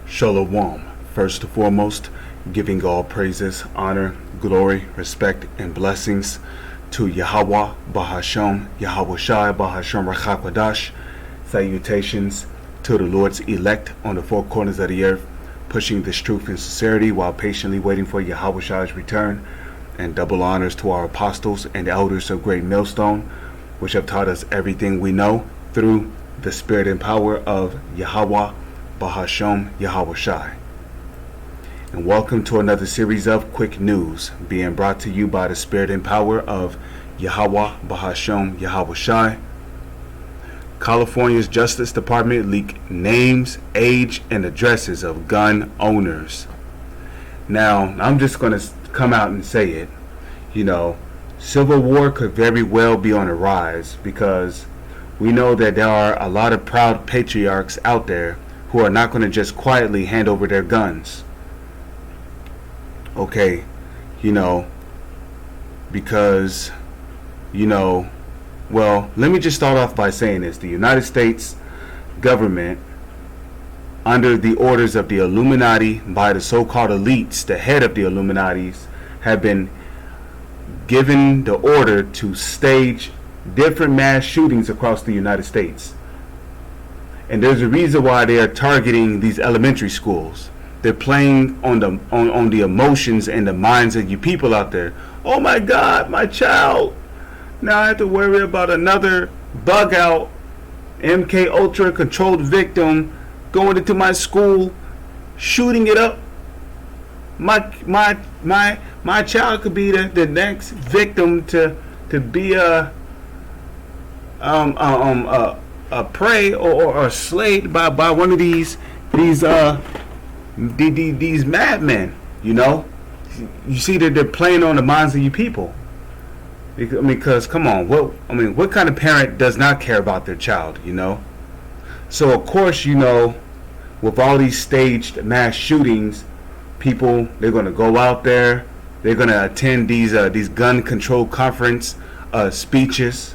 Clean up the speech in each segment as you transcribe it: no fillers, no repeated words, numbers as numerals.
Shalom. First and foremost, giving all praises, honor, glory, respect, and blessings to Yahweh, Bahasham, Yahweh Shai, Bahasham Rachakwadash. Salutations to the Lord's elect on the four corners of the earth, pushing this truth and sincerity while patiently waiting for Yahweh Shai's return. And double honors to our apostles and elders of Great Millstone, which have taught us everything we know through the spirit and power of Yahweh, Bahasham, Yahweh Shai. And welcome to another series of quick news being brought to you by the spirit and power of Yahweh, Bahasham, Yahweh Shai. California's Justice Department leaked names, age, and addresses of gun owners. Now, I'm just going to come out and say it. Civil war could very well be on the rise because we know that there are a lot of proud patriarchs out there who are not going to just quietly hand over their guns. Okay, because, well, let me just start off by saying this. The United States government, under the orders of the Illuminati by the so-called elites, the head of the Illuminatis, have been given the order to stage different mass shootings across the United States. And there's a reason why they are targeting these elementary schools. They're playing on the emotions and the minds of you people out there. Oh my God, my child. Now I have to worry about another bug out MK Ultra controlled victim going into my school, shooting it up. My child could be the next victim to be a prey or slayed by one of these madmen. You see that they're playing on the minds of you people. Because come on, what kind of parent does not care about their child? So of course, with all these staged mass shootings, people, they're going to go out there, they're going to attend these gun control conference speeches,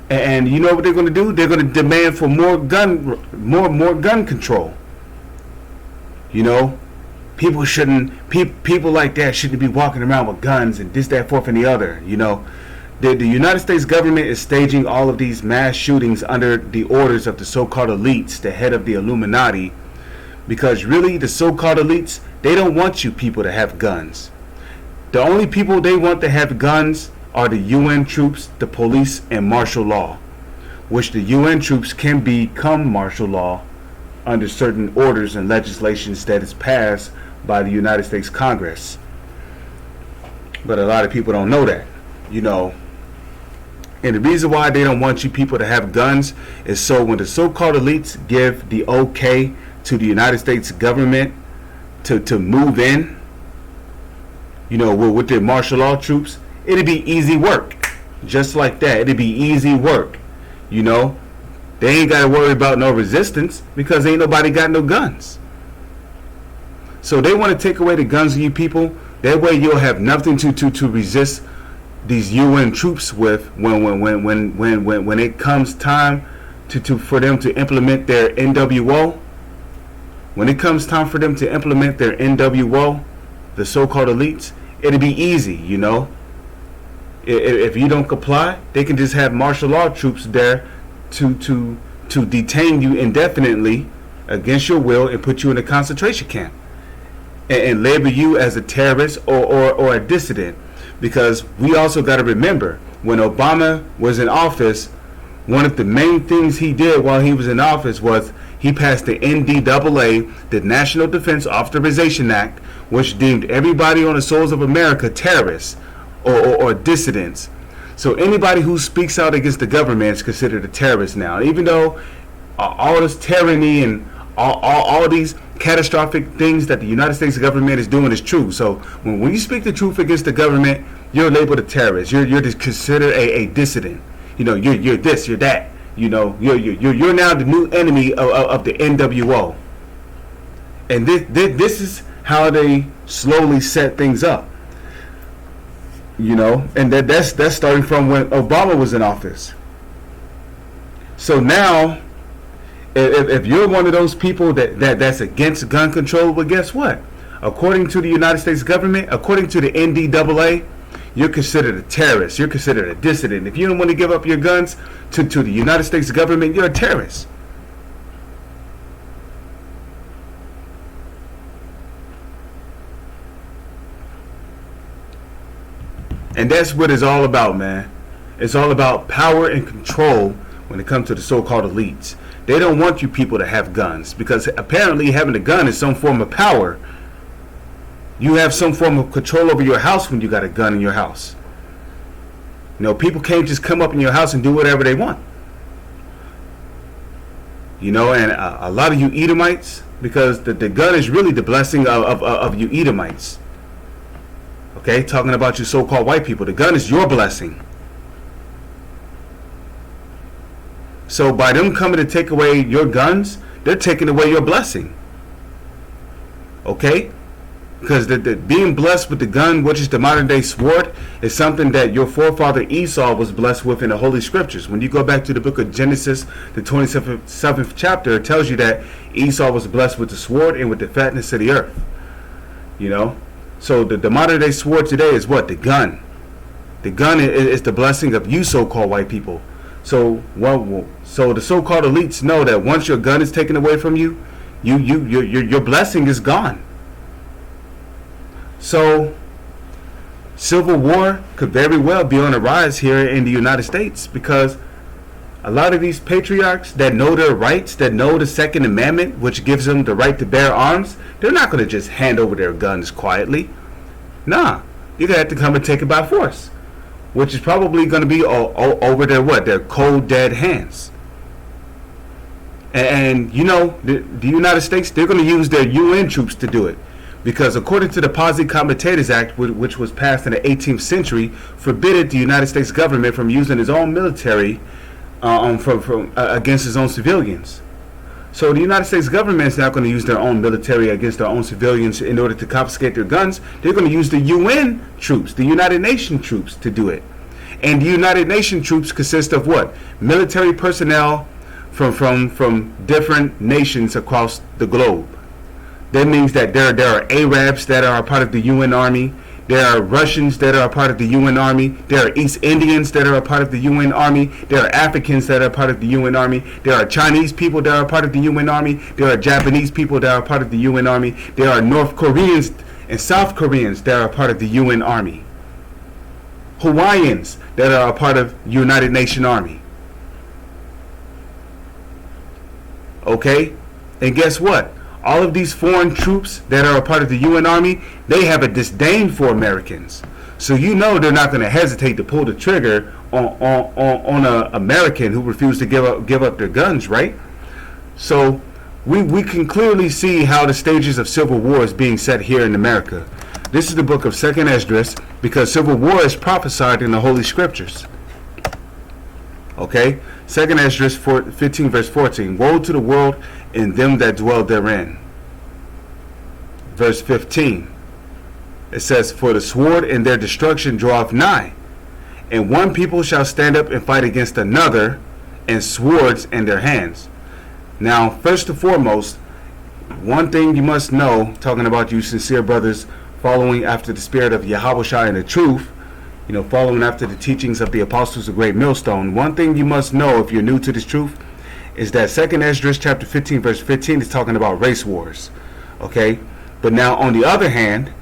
and you know what they're going to do? They're going to demand for more gun control. People like that shouldn't be walking around with guns and this, that, fourth, and the other. The United States government is staging all of these mass shootings under the orders of the so-called elites, the head of the Illuminati, because really the so-called elites, they don't want you people to have guns. The only people they want to have guns are the UN troops, the police, and martial law, which the UN troops can become martial law under certain orders and legislations that is passed by the United States Congress. But a lot of people don't know that, And the reason why they don't want you people to have guns is so when the so-called elites give the okay to the United States government to move in, with their martial law troops, it'd be easy work. Just like that, it'd be easy work. They ain't got to worry about no resistance because ain't nobody got no guns. So they want to take away the guns of you people. That way you'll have nothing to resist these UN troops with when it comes time for them to implement their NWO. When it comes time for them to implement their NWO, the so-called elites, it'll be easy, If you don't comply, they can just have martial law troops there to detain you indefinitely against your will and put you in a concentration camp and label you as a terrorist or a dissident. Because we also got to remember, when Obama was in office, one of the main things he did while he was in office was he passed the NDAA, the National Defense Authorization Act, which deemed everybody on the soils of America terrorists or dissidents. So anybody who speaks out against the government is considered a terrorist now. Even though all this tyranny and all these catastrophic things that the United States government is doing is true. So when you speak the truth against the government, you're labeled a terrorist. You're just considered a dissident. You're this, you're that. You're now the new enemy of the NWO. And this is how they slowly set things up. And that's starting from when Obama was in office. So now If you're one of those people that's against gun control, well, guess what? According to the United States government, according to the NDAA, you're considered a terrorist. You're considered a dissident. If you don't want to give up your guns to the United States government, you're a terrorist. And that's what it's all about, man. It's all about power and control when it comes to the so-called elites. They don't want you people to have guns because apparently having a gun is some form of power. You have some form of control over your house when you got a gun in your house. You know, people can't just come up in your house and do whatever they want. You know, and a lot of you Edomites, because the gun is really the blessing of you Edomites. Okay, talking about you so-called white people. The gun is your blessing. So by them coming to take away your guns, they're taking away your blessing. Okay? Because the being blessed with the gun, which is the modern day sword, is something that your forefather Esau was blessed with in the Holy Scriptures. When you go back to the book of Genesis, the 27th chapter, it tells you that Esau was blessed with the sword and with the fatness of the earth. You know? So the modern day sword today is what? The gun. The gun is the blessing of you so-called white people. So so the so-called elites know that once your gun is taken away from you, your blessing is gone. So civil war could very well be on the rise here in the United States because a lot of these patriarchs that know their rights, that know the Second Amendment, which gives them the right to bear arms, they're not going to just hand over their guns quietly. Nah, you're going to have to come and take it by force, which is probably going to be over their cold, dead hands. And you know, the United States, they're going to use their UN troops to do it. Because according to the Posse Comitatus Act, which was passed in the 18th century, forbidded the United States government from using its own military against its own civilians. So the United States government is not going to use their own military against their own civilians in order to confiscate their guns. They're going to use the UN troops, the United Nations troops, to do it. And the United Nations troops consist of what? Military personnel from different nations across the globe. That means that there are Arabs that are a part of the UN Army. There are Russians that are a part of the UN Army. There are East Indians that are a part of the UN Army. There are Africans that are a part of the UN Army. There are Chinese people that are a part of the UN Army. There are Japanese people that are a part of the UN Army. There are North Koreans and South Koreans that are a part of the UN Army. Hawaiians that are a part of United Nations Army. Okay? And guess what? All of these foreign troops that are a part of the UN Army, they have a disdain for Americans. So you know they're not going to hesitate to pull the trigger on an American who refused to give up their guns, right? So we can clearly see how the stages of civil war is being set here in America. This is the book of 2nd Esdras, because civil war is prophesied in the Holy Scriptures. Okay? 2nd Esdras 15 verse 14. Woe to the world and them that dwell therein. Verse 15. It says, for the sword and their destruction draweth nigh, and one people shall stand up and fight against another, and swords in their hands. Now, first and foremost, one thing you must know, talking about you sincere brothers following after the spirit of Yahushua and the truth, you know, following after the teachings of the apostles of Great Millstone, one thing you must know if you're new to this truth is that 2nd Esdras chapter 15 verse 15 is talking about race wars. Okay? But now on the other hand,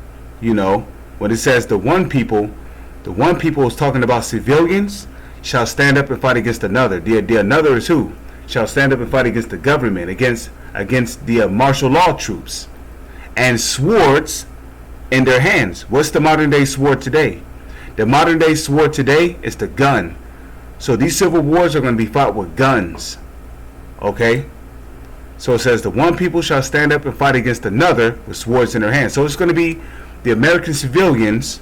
you know, when it says the one people is talking about civilians shall stand up and fight against another. The another is who? Shall stand up and fight against the government, against the martial law troops, and swords in their hands. What's the modern day sword today? The modern day sword today is the gun. So these civil wars are going to be fought with guns. Okay? So it says the one people shall stand up and fight against another with swords in their hands. So it's going to be the American civilians,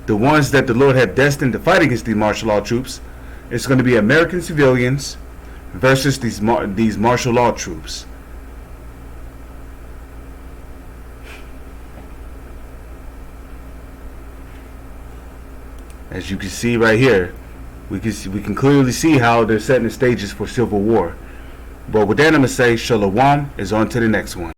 the ones that the Lord had destined to fight against these martial law troops. It's going to be American civilians versus these martial law troops. As you can see right here, we can clearly see how they're setting the stages for civil war. But with that, I'm going to say Shalom is on to the next one.